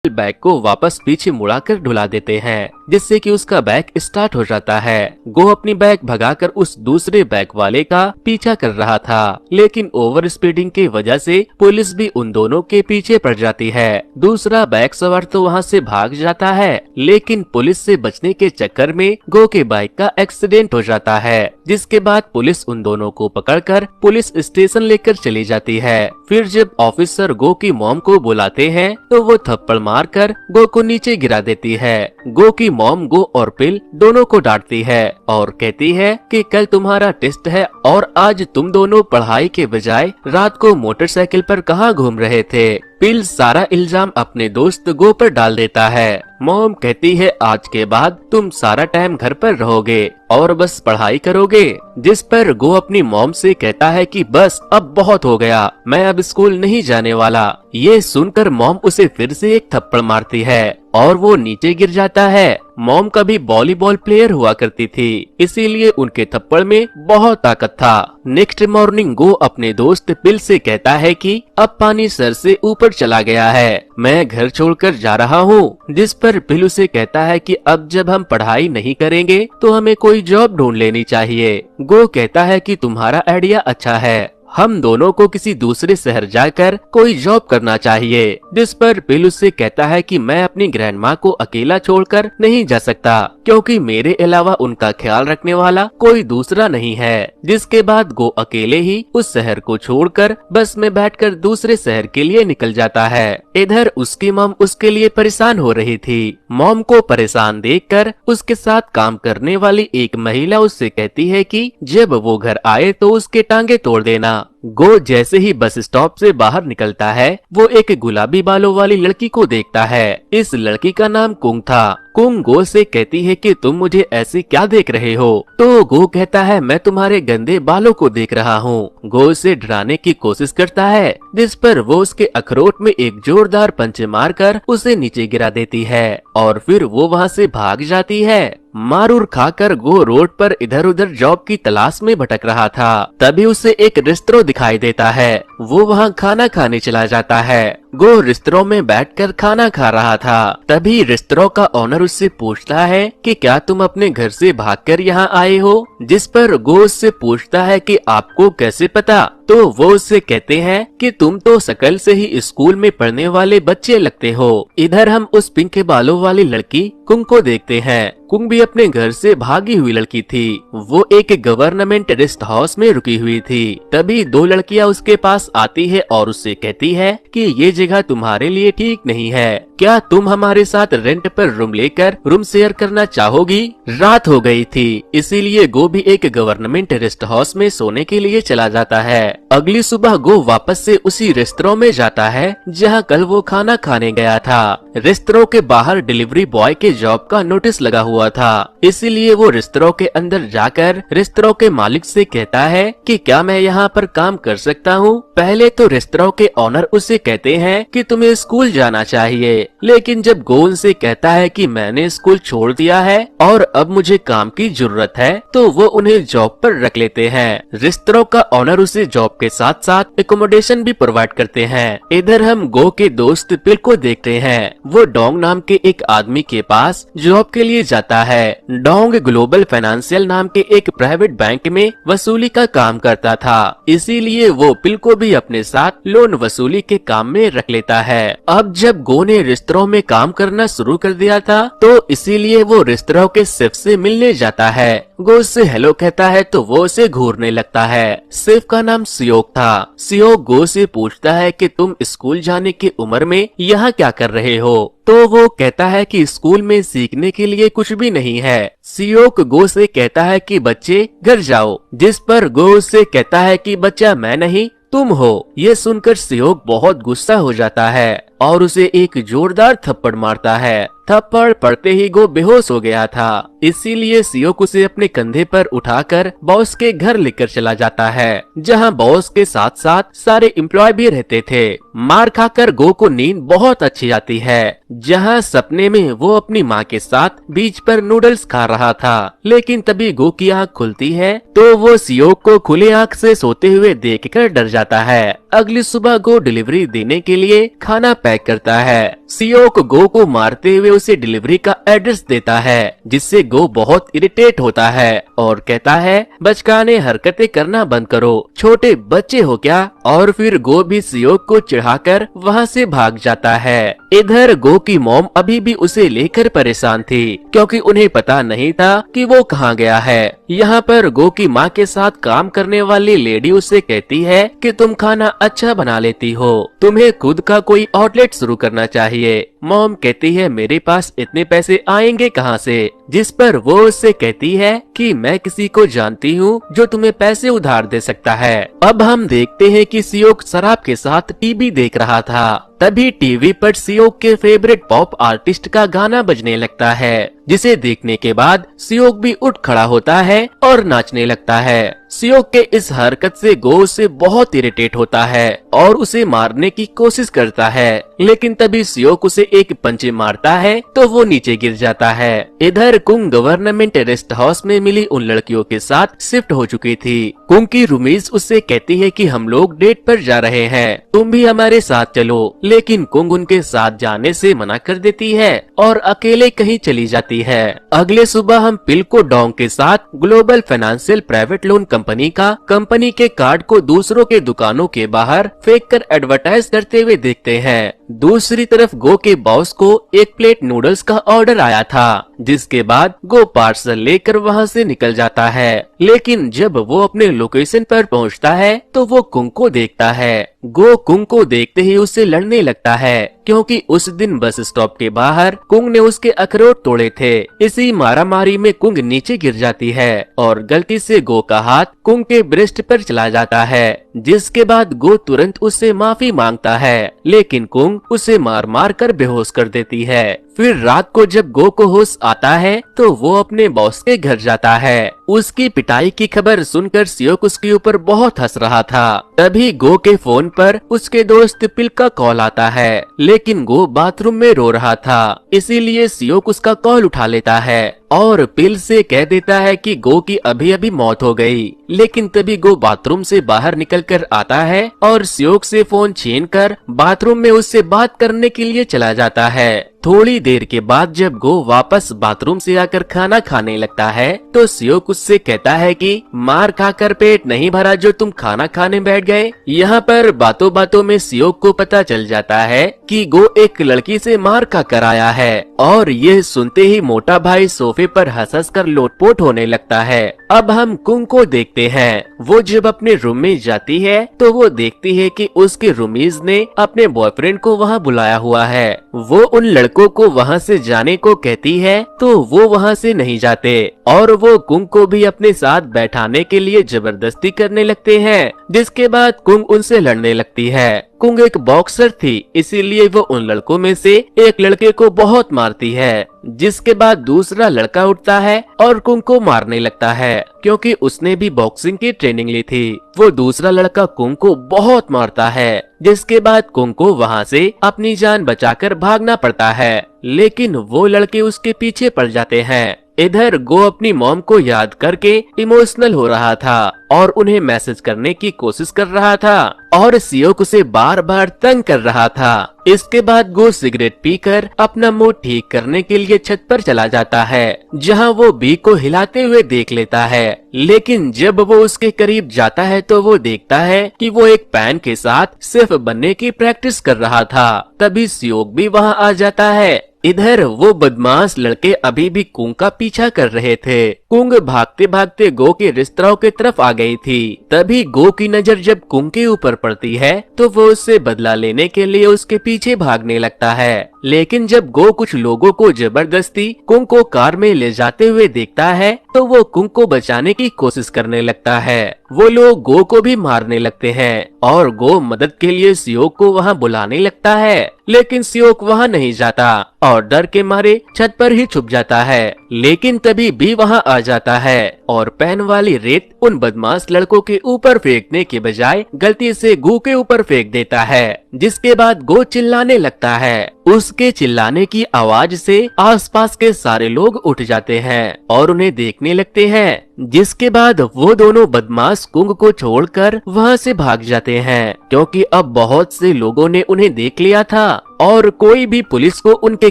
Bag को वापस पीछे मुड़ाकर ढुला देते हैं, जिससे कि उसका बैग स्टार्ट हो जाता है। गो अपनी बैग भगाकर उस दूसरे बैग वाले का पीछा कर रहा था, लेकिन ओवर स्पीडिंग की वजह से पुलिस भी उन दोनों के पीछे पड़ जाती है। दूसरा बैग सवार तो वहाँ से भाग जाता है, लेकिन पुलिस से बचने के चक्कर में गो के बाइक का एक्सीडेंट हो जाता है, जिसके बाद पुलिस उन दोनों को पकड़कर पुलिस स्टेशन लेकर चली जाती है। फिर जब ऑफिसर गो की मॉम को बुलाते हैं तो वो थप्पड़ मारकर गो को नीचे गिरा देती है। गो की मॉम गो और पिल दोनों को डांटती है और कहती है कि कल तुम्हारा टेस्ट है और आज तुम दोनों पढ़ाई के बजाय रात को मोटरसाइकिल पर कहाँ घूम रहे थे। पिल सारा इल्जाम अपने दोस्त गो पर डाल देता है। मॉम कहती है आज के बाद तुम सारा टाइम घर पर रहोगे और बस पढ़ाई करोगे, जिस पर गो अपनी मॉम से कहता है कि बस अब बहुत हो गया, मैं अब स्कूल नहीं जाने वाला। ये सुनकर मॉम उसे फिर से एक थप्पड़ मारती है और वो नीचे गिर जाता है। मॉम कभी वॉलीबॉल प्लेयर हुआ करती थी, इसीलिए उनके थप्पड़ में बहुत ताकत था। नेक्स्ट मॉर्निंग गो अपने दोस्त पिल से कहता है कि अब पानी सर से ऊपर चला गया है, मैं घर छोड़कर जा रहा हूँ, जिस पर पिल उसे कहता है कि अब जब हम पढ़ाई नहीं करेंगे तो हमें कोई जॉब ढूंढ लेनी चाहिए। गो कहता है कि तुम्हारा आइडिया अच्छा है, हम दोनों को किसी दूसरे शहर जाकर कोई जॉब करना चाहिए, जिस पर पिल उससे कहता है कि मैं अपनी ग्रैंडमा को अकेला छोड़कर नहीं जा सकता, क्योंकि मेरे अलावा उनका ख्याल रखने वाला कोई दूसरा नहीं है। जिसके बाद गो अकेले ही उस शहर को छोड़कर बस में बैठकर दूसरे शहर के लिए निकल जाता है। इधर उसकी मॉम उसके लिए परेशान हो रही थी। मॉम को परेशान देखकर उसके साथ काम करने वाली एक महिला उससे कहती है कि जब वो घर आए तो उसके टांगे तोड़ देना। गो जैसे ही बस स्टॉप से बाहर निकलता है, वो एक गुलाबी बालों वाली लड़की को देखता है। इस लड़की का नाम कुंग था। कुंग गो से कहती है कि तुम मुझे ऐसे क्या देख रहे हो? तो गो कहता है मैं तुम्हारे गंदे बालों को देख रहा हूँ। गो उसे डराने की कोशिश करता है, जिस पर वो उसके अखरोट में एक जोरदार पंच मारकर उसे नीचे गिरा देती है और फिर वो वहाँ से भाग जाती है। मारूर खाकर गो रोड पर इधर उधर जॉब की तलाश में भटक रहा था। तभी उसे एक रेस्टोरेंट दिखाई देता है। वो वहाँ खाना खाने चला जाता है। गो रेस्टोरेंट में बैठकर खाना खा रहा था। तभी रेस्टोरेंट का ओनर उससे पूछता है कि क्या तुम अपने घर से भागकर यहाँ आए हो? जिस पर गो उससे पूछता है कि आपको कैसे पता? तो वो उससे कहते हैं कि तुम तो शकल से ही स्कूल में पढ़ने वाले बच्चे लगते हो। इधर हम उस पिंक के बालों वाली लड़की कुंग को देखते हैं। कुंग भी अपने घर से भागी हुई लड़की थी। वो एक गवर्नमेंट रेस्ट हाउस में रुकी हुई थी। तभी दो लड़कियां उसके पास आती है और उससे कहती है कि ये जगह तुम्हारे लिए ठीक नहीं है, क्या तुम हमारे साथ रेंट पर रूम लेकर रूम शेयर करना चाहोगी? रात हो गई थी, इसीलिए गो भी एक गवर्नमेंट रेस्ट हाउस में सोने के लिए चला जाता है। अगली सुबह गो वापस से उसी रेस्टोरेंट में जाता है जहाँ कल वो खाना खाने गया था। रेस्टोरेंट के बाहर डिलीवरी बॉय के जॉब का नोटिस लगा हुआ था, इसीलिए वो रेस्टोरेंट के अंदर जाकर रेस्टोरेंट के मालिक से कहता है कि क्या मैं यहाँ पर काम कर सकता हूँ? पहले तो रेस्टोरेंट के ओनर उसे कहते हैं कि तुम्हें स्कूल जाना चाहिए, लेकिन जब गो उनसे कहता है कि मैंने स्कूल छोड़ दिया है और अब मुझे काम की जरूरत है, तो वो उन्हें जॉब पर रख लेते हैं। रेस्टोरेंट का ओनर उसे जॉब के साथ साथ एकोमोडेशन भी प्रोवाइड करते हैं। इधर हम गो के दोस्त पिल को देखते हैं। वो डोंग नाम के एक आदमी के पास जॉब के लिए जाता है। डोंग ग्लोबल फाइनेंशियल नाम के एक प्राइवेट बैंक में वसूली का काम करता था, इसीलिए वो पिल को भी अपने साथ लोन वसूली के काम में रख लेता है। अब जब गो ने रेस्टोरेंट में काम करना शुरू कर दिया था, तो इसीलिए वो रेस्टोरेंट के शेफ से मिलने जाता है। गो उससे हेलो कहता है तो वो उसे घूरने लगता है। शेफ का नाम सियोक था। सियोक गो से पूछता है कि तुम स्कूल जाने की उम्र में यहाँ क्या कर रहे हो? तो वो कहता है कि स्कूल में सीखने के लिए कुछ भी नहीं है। सियोक गो से कहता है कि बच्चे घर जाओ, जिस पर गो उससे कहता है कि बच्चा मैं नहीं तुम हो। ये सुनकर सियोक बहुत गुस्सा हो जाता है और उसे एक जोरदार थप्पड़ मारता है। थप्पड़ पड़ते ही गो बेहोश हो गया था, इसीलिए सियोक उसे अपने कंधे पर उठाकर बॉस के घर लेकर चला जाता है, जहां बॉस के साथ साथ सारे एम्प्लॉय भी रहते थे। मार खाकर गो को नींद बहुत अच्छी आती है, जहां सपने में वो अपनी माँ के साथ बीच पर नूडल्स खा रहा था। लेकिन तभी गो की आँख खुलती है तो वो सियोक को खुली आँख से सोते हुए देखकर डर जाता है। अगली सुबह गो डिलीवरी देने के लिए खाना पैक बैक करता है। सियोक गो को मारते हुए उसे डिलीवरी का एड्रेस देता है, जिससे गो बहुत इरिटेट होता है और कहता है बचकाने हरकतें करना बंद करो, छोटे बच्चे हो क्या। और फिर गो भी सियोक को चिढ़ाकर वहाँ से भाग जाता है। इधर गो की मॉम अभी भी उसे लेकर परेशान थी, क्योंकि उन्हें पता नहीं था कि वो कहाँ गया है। यहाँ पर गो की माँ के साथ काम करने वाली लेडी उसे कहती है कि तुम खाना अच्छा बना लेती हो, तुम्हें खुद का कोई आउटलेट शुरू करना चाहिए। मॉम कहती है मेरे पास इतने पैसे आएंगे कहाँ से, जिस पर वो उससे कहती है कि मैं किसी को जानती हूँ जो तुम्हें पैसे उधार दे सकता है। अब हम देखते हैं कि सियोक शराब के साथ टीवी देख रहा था। तभी टीवी पर सियोक के फेवरेट पॉप आर्टिस्ट का गाना बजने लगता है, जिसे देखने के बाद सियोक भी उठ खड़ा होता है और नाचने लगता है। सियोक के इस हरकत से गो उसे बहुत इरिटेट होता है और उसे मारने की कोशिश करता है, लेकिन तभी सियोक उसे एक पंच मारता है तो वो नीचे गिर जाता है। इधर कुंग गवर्नमेंट रेस्ट हाउस में मिली उन लड़कियों के साथ शिफ्ट हो चुकी थी। कुंग की रूमीज उससे कहती है कि हम लोग डेट पर जा रहे हैं, तुम भी हमारे साथ चलो, लेकिन कुंग उनके साथ जाने से मना कर देती है और अकेले कहीं चली जाती है। अगले सुबह हम पिल्को डोंग के साथ global financial private loan company के कार्ड को दूसरों के दुकानों के बाहर फेंक कर एडवर्टाइज करते हुए देखते हैं। दूसरी तरफ गो के बॉस को एक प्लेट नूडल्स का ऑर्डर आया था, जिसके बाद गो पार्सल लेकर वहां से निकल जाता है। लेकिन जब वो अपने लोकेशन पर पहुंचता है तो वो कुंग को देखता है। गो कुंग को देखते ही उससे लड़ने लगता है, क्योंकि उस दिन बस स्टॉप के बाहर कुंग ने उसके अखरोट तोड़े थे। इसी मारामारी में कुंग नीचे गिर जाती है और गलती से गो का हाथ कुंग के ब्रेस्ट पर चला जाता है, जिसके बाद गो तुरंत उससे माफी मांगता है, लेकिन कुंग उसे मार मार कर बेहोश कर देती है। फिर रात को जब गो को होश आता है तो वो अपने बॉस के घर जाता है। उसकी पिटाई की खबर सुनकर सियोक उसके ऊपर बहुत हंस रहा था। तभी गो के फोन पर उसके दोस्त पिल का कॉल आता है, लेकिन गो बाथरूम में रो रहा था, इसीलिए सियोक उसका कॉल उठा लेता है और पिल से कह देता है कि गो की अभी अभी मौत हो गई। लेकिन तभी गो बाथरूम से बाहर निकलकर आता है और सियोक से फोन छीनकर बाथरूम में उससे बात करने के लिए चला जाता है। थोड़ी देर के बाद जब गो वापस बाथरूम से आकर खाना खाने लगता है तो सियोक उससे कहता है कि मार खाकर पेट नहीं भरा जो तुम खाना खाने बैठ गए। यहाँ पर बातों बातों में सियोक को पता चल जाता है कि गो एक लड़की से मार खाकर आया है और यह सुनते ही मोटा भाई सोफे पर हंस कर लोटपोट होने लगता है। अब हम कुंग को देखते हैं। वो जब अपने रूम में जाती है तो वो देखती है कि उसके रूमीज ने अपने बॉयफ्रेंड को वहाँ बुलाया हुआ है। वो उन लड़कों को वहाँ से जाने को कहती है तो वो वहाँ से नहीं जाते और वो कुंग को भी अपने साथ बैठाने के लिए जबरदस्ती करने लगते हैं, जिसके बाद कुंग उनसे लड़ने लगती है। कुंग एक बॉक्सर थी, इसीलिए वो उन लड़कों में से एक लड़के को बहुत मारती है, जिसके बाद दूसरा लड़का उठता है और कुंग को मारने लगता है, क्योंकि उसने भी बॉक्सिंग की ट्रेनिंग ली थी। वो दूसरा लड़का कुंग को बहुत मारता है, जिसके बाद कुंग को वहाँ से अपनी जान बचाकर भागना पड़ता है, लेकिन वो लड़के उसके पीछे पड़ जाते हैं। इधर गो अपनी मॉम को याद करके इमोशनल हो रहा था और उन्हें मैसेज करने की कोशिश कर रहा था और सियोक उसे बार बार तंग कर रहा था। इसके बाद गो सिगरेट पीकर अपना मूड ठीक करने के लिए छत पर चला जाता है, जहां वो बी को हिलाते हुए देख लेता है। लेकिन जब वो उसके करीब जाता है तो वो देखता है कि वो एक पैन के साथ शेफ बनने की प्रैक्टिस कर रहा था। तभी सियोक भी वहां आ जाता है। इधर वो बदमाश लड़के अभी भी कुंग का पीछा कर रहे थे। कुंग भागते भागते गो के रेस्तरां की तरफ आ गई थी। तभी गो की नजर जब कुंग के ऊपर पड़ती है तो वो उससे बदला लेने के लिए उसके पीछे भागने लगता है। लेकिन जब गो कुछ लोगों को जबरदस्ती कुंग को कार में ले जाते हुए देखता है तो वो कुंग को बचाने की कोशिश करने लगता है। वो लोग गो को भी मारने लगते हैं और गो मदद के लिए सियोक को वहाँ बुलाने लगता है, लेकिन सियोक वहाँ नहीं जाता और डर के मारे छत पर ही छुप जाता है। लेकिन तभी बी वहाँ आ जाता है और पैन वाली रेत उन बदमाश लड़कों के ऊपर फेंकने के बजाय गलती से गो के ऊपर फेंक देता है, जिसके बाद गो चिल्लाने लगता है। उसके चिल्लाने की आवाज से आसपास के सारे लोग उठ जाते हैं और उन्हें देखने लगते हैं, जिसके बाद वो दोनों बदमाश कुंग को छोड़कर वहां से भाग जाते हैं, क्योंकि अब बहुत से लोगों ने उन्हें देख लिया था और कोई भी पुलिस को उनके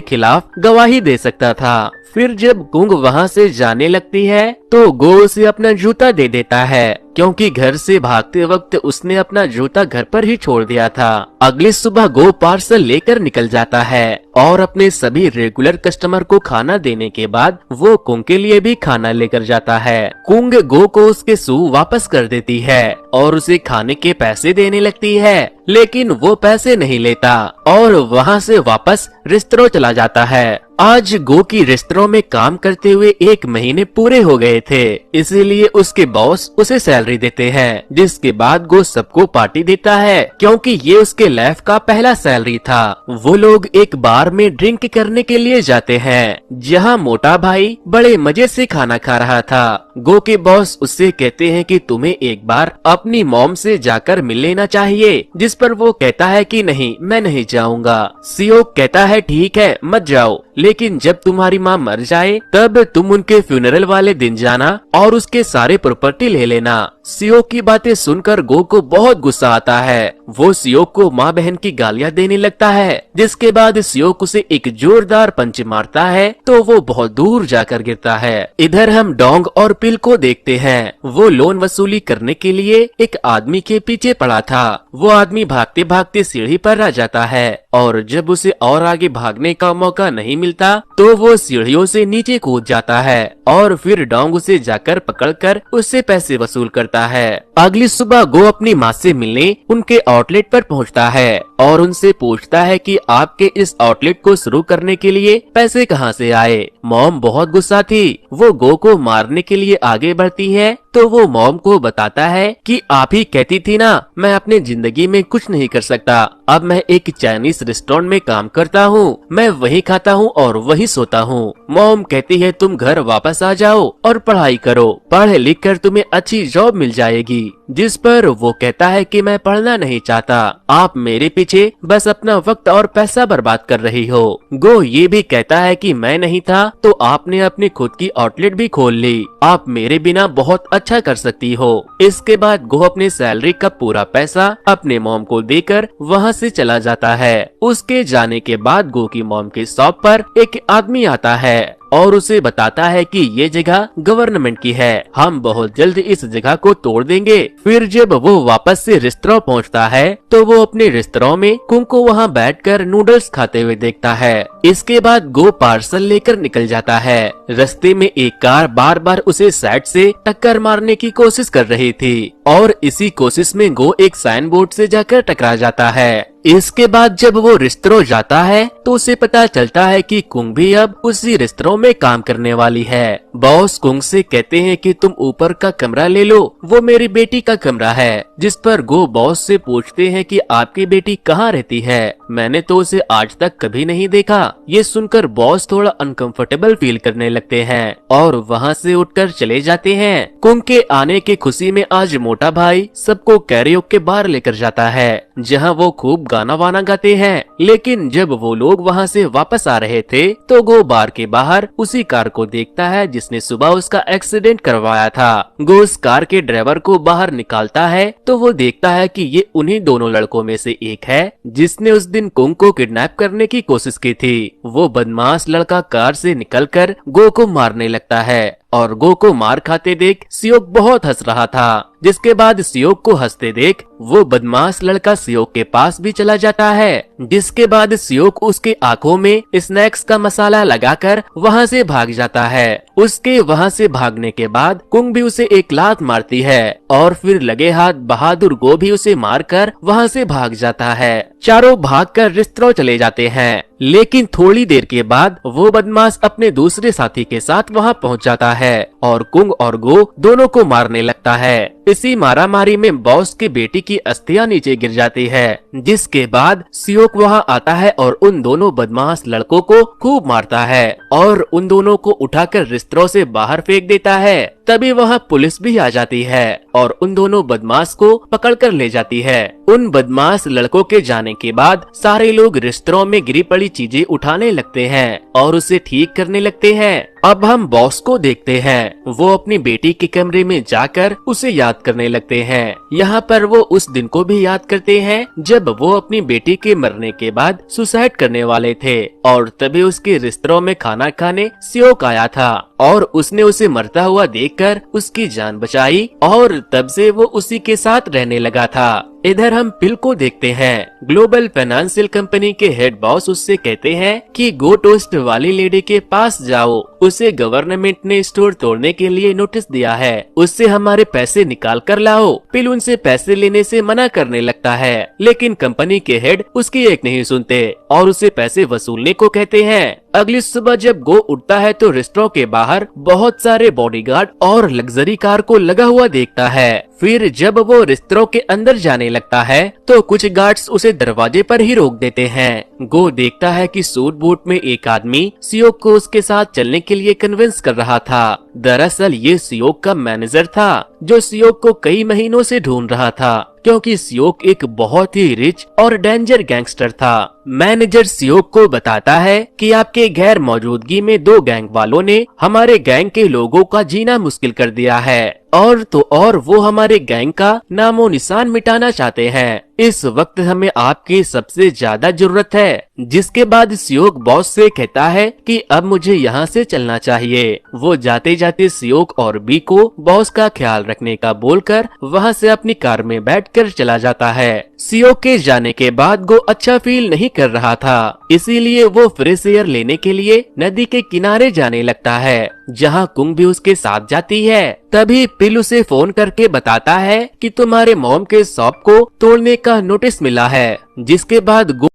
खिलाफ गवाही दे सकता था। फिर जब कुंग वहाँ से जाने लगती है तो गो उसे अपना जूता दे देता है, क्योंकि घर से भागते वक्त उसने अपना जूता घर पर ही छोड़ दिया था। अगली सुबह गो पार्सल लेकर निकल जाता है और अपने सभी रेगुलर कस्टमर को खाना देने के बाद वो कुंग के लिए भी खाना लेकर जाता है। कुंग गो को उसके शू वापस कर देती है और उसे खाने के पैसे देने लगती है, लेकिन वो पैसे नहीं लेता और वहाँ से वापस रेस्टोरेंट चला जाता है। आज गो की रेस्टोरेंट में काम करते हुए 1 महीने पूरे हो गए थे, इसीलिए उसके बॉस उसे सैलरी देते हैं, जिसके बाद गो सबको पार्टी देता है, क्योंकि ये उसके लाइफ का पहला सैलरी था। वो लोग एक बार में ड्रिंक करने के लिए जाते हैं, जहाँ मोटा भाई बड़े मजे से खाना खा रहा था। गो के बॉस उससे कहते हैं कि तुम्हें एक बार अपनी मॉम से जाकर मिल लेना चाहिए, जिस पर वो कहता है कि नहीं, मैं नहीं जाऊंगा। सियोक कहता है ठीक है मत जाओ, लेकिन जब तुम्हारी माँ मर जाए तब तुम उनके फ्यूनरल वाले दिन जाना और उसके सारे प्रॉपर्टी ले लेना। सियोक की बातें सुनकर गो को बहुत गुस्सा आता है। वो सियोक को माँ बहन की गालियाँ देने लगता है, जिसके बाद सियोक उसे एक जोरदार पंच मारता है तो वो बहुत दूर जाकर गिरता है। इधर हम डोंग और पिल को देखते हैं। वो लोन वसूली करने के लिए एक आदमी के पीछे पड़ा था। वो आदमी भागते भागते सीढ़ी पर आ जाता है और जब उसे और आगे भागने का मौका नहीं मिलता तो वो सीढ़ियों से नीचे कूद जाता है और फिर डोंग उसे जाकर पकड़कर उससे पैसे वसूल करता है। अगली सुबह गो अपनी माँ से मिलने उनके आउटलेट पर पहुँचता है और उनसे पूछता है कि आपके इस आउटलेट को शुरू करने के लिए पैसे कहाँ से आए। मॉम बहुत गुस्सा थी। वो गो को मारने के लिए आगे बढ़ती है तो वो मॉम को बताता है कि आप ही कहती थी ना मैं अपने जिंदगी में कुछ नहीं कर सकता। अब मैं एक चाइनीज रेस्टोरेंट में काम करता हूँ, मैं वही खाता हूँ और वही सोता हूँ। मॉम कहती है तुम घर वापस आ जाओ और पढ़ाई करो, पढ़ लिख कर तुम्हें अच्छी जॉब मिल जाएगी। जिस पर वो कहता है कि मैं पढ़ना नहीं चाहता, आप मेरे पीछे बस अपना वक्त और पैसा बर्बाद कर रही हो। गो ये भी कहता है कि मैं नहीं था तो आपने अपनी खुद की आउटलेट भी खोल ली, आप मेरे बिना बहुत अच्छा कर सकती हो। इसके बाद गो अपने सैलरी का पूरा पैसा अपने मॉम को देकर वहाँ से चला जाता है। उसके जाने के बाद गो की मॉम के शॉप पर एक आदमी आता है और उसे बताता है कि ये जगह गवर्नमेंट की है, हम बहुत जल्द इस जगह को तोड़ देंगे। फिर जब वो वापस से रेस्टोरेंट पहुंचता है तो वो अपने रेस्टोरेंट में कुंग को वहाँ बैठकर नूडल्स खाते हुए देखता है। इसके बाद गो पार्सल लेकर निकल जाता है। रास्ते में एक कार बार बार उसे साइड से टक्कर मारने की कोशिश कर रही थी और इसी कोशिश में गो एक साइन बोर्ड से जाकर टकरा जाता है। इसके बाद जब वो रेस्टोरेंट जाता है तो उसे पता चलता है कि कुंग भी अब उसी रेस्टोरेंट में काम करने वाली है। बॉस कुंग से कहते हैं कि तुम ऊपर का कमरा ले लो, वो मेरी बेटी का कमरा है। जिस पर गो बॉस से पूछते हैं कि आपकी बेटी कहाँ रहती है, मैंने तो उसे आज तक कभी नहीं देखा। ये सुनकर बॉस थोड़ा अनकंफर्टेबल फील करने लगते हैं और वहाँ से उठकर चले जाते हैं। कुंग के आने की खुशी में आज मोटा भाई सबको कैरियोके बार लेकर जाता है, जहाँ वो खूब गाना वाना गाते हैं। लेकिन जब वो लोग वहाँ से वापस आ रहे थे तो गो बार के बाहर उसी कार को देखता है जिसने सुबह उसका एक्सीडेंट करवाया था। गो उस कार के ड्राइवर को बाहर निकालता है तो वो देखता है कि ये उन्हीं दोनों लड़कों में से एक है जिसने उस दिन कुंग को किडनैप करने की कोशिश की थी। वो बदमाश लड़का कार से निकलकर गो को मारने लगता है और गो को मार खाते देख सियोक बहुत हंस रहा था। जिसके बाद सियोक को हंसते देख वो बदमाश लड़का सियोक के पास भी चला जाता है। जिसके बाद सियोक उसके आंखों में स्नैक्स का मसाला लगाकर वहाँ से भाग जाता है। उसके वहाँ से भागने के बाद कुंग भी उसे एक लात मारती है और फिर लगे हाथ बहादुर गो भी उसे मारकर वहाँ से भाग जाता है। चारों भागकर रेस्टोरेंट चले जाते हैं, लेकिन थोड़ी देर के बाद वो बदमाश अपने दूसरे साथी के साथ वहाँ पहुँच जाता है और कुंग और गो दोनों को मारने लगता है। इसी मारामारी में बॉस की बेटी की अस्थियां नीचे गिर जाती है। जिसके बाद सियोक वहाँ आता है और उन दोनों बदमाश लड़कों को खूब मारता है और उन दोनों को उठाकर रेस्टोरेंट से बाहर फेंक देता है। तभी वहाँ पुलिस भी आ जाती है और उन दोनों बदमाश को पकड़कर ले जाती है। उन बदमाश लड़कों के जाने के बाद सारे लोग रेस्टोरेंट में गिरी पड़ी चीजें उठाने लगते हैं और उसे ठीक करने लगते हैं। अब हम बॉस को देखते हैं। वो अपनी बेटी के कमरे में जाकर उसे याद करने लगते हैं। यहाँ पर वो उस दिन को भी याद करते हैं जब वो अपनी बेटी के मरने के बाद सुसाइड करने वाले थे और तभी उसके रिश्तों में खाना खाने सियोक आया था और उसने उसे मरता हुआ देखकर उसकी जान बचाई और तब से वो उसी के साथ रहने लगा था। इधर हम पिल को देखते हैं। ग्लोबल फाइनेंशियल कंपनी के हेड बॉस उससे कहते हैं कि गो टोस्ट वाली लेडी के पास जाओ, उसे गवर्नमेंट ने स्टोर तोड़ने के लिए नोटिस दिया है, उससे हमारे पैसे निकाल कर लाओ। पिल उनसे पैसे लेने से मना करने लगता है, लेकिन कंपनी के हेड उसकी एक नहीं सुनते और उसे पैसे वसूलने को कहते हैं। अगली सुबह जब गो उठता है तो रेस्टोरेंट के बाहर बहुत सारे बॉडीगार्ड और लग्जरी कार को लगा हुआ देखता है। फिर जब वो रेस्टोरेंट के अंदर जाने लगता है तो कुछ गार्ड्स उसे दरवाजे पर ही रोक देते हैं। गो देखता है कि सूट बूट में एक आदमी सियोक को उसके साथ चलने के लिए कन्विंस कर रहा था। दरअसल ये सियोक का मैनेजर था जो सियोक को कई महीनों से ढूंढ रहा था, क्योंकि सियोक एक बहुत ही रिच और डेंजर गैंगस्टर था। मैनेजर सियोक को बताता है कि आपके गैर मौजूदगी में 2 गैंग वालों ने हमारे गैंग के लोगों का जीना मुश्किल कर दिया है और वो हमारे गैंग का नामो निशान मिटाना चाहते हैं। इस वक्त हमें आपकी सबसे ज्यादा जरूरत है। जिसके बाद सियोक बॉस से कहता है कि अब मुझे यहाँ से चलना चाहिए। वो जाते जाते सियोक और बी को बॉस का ख्याल रखने का बोलकर वहाँ से अपनी कार में बैठकर चला जाता है। सियोक के जाने के बाद गो अच्छा फील नहीं कर रहा था, इसीलिए वो फ्रेश एयर लेने के लिए नदी के किनारे जाने लगता है, जहाँ कुंग भी उसके साथ जाती है। तभी पिल उसे फोन करके बताता है कि तुम्हारे मॉम के शॉप को तोड़ने का नोटिस मिला है। जिसके बाद गो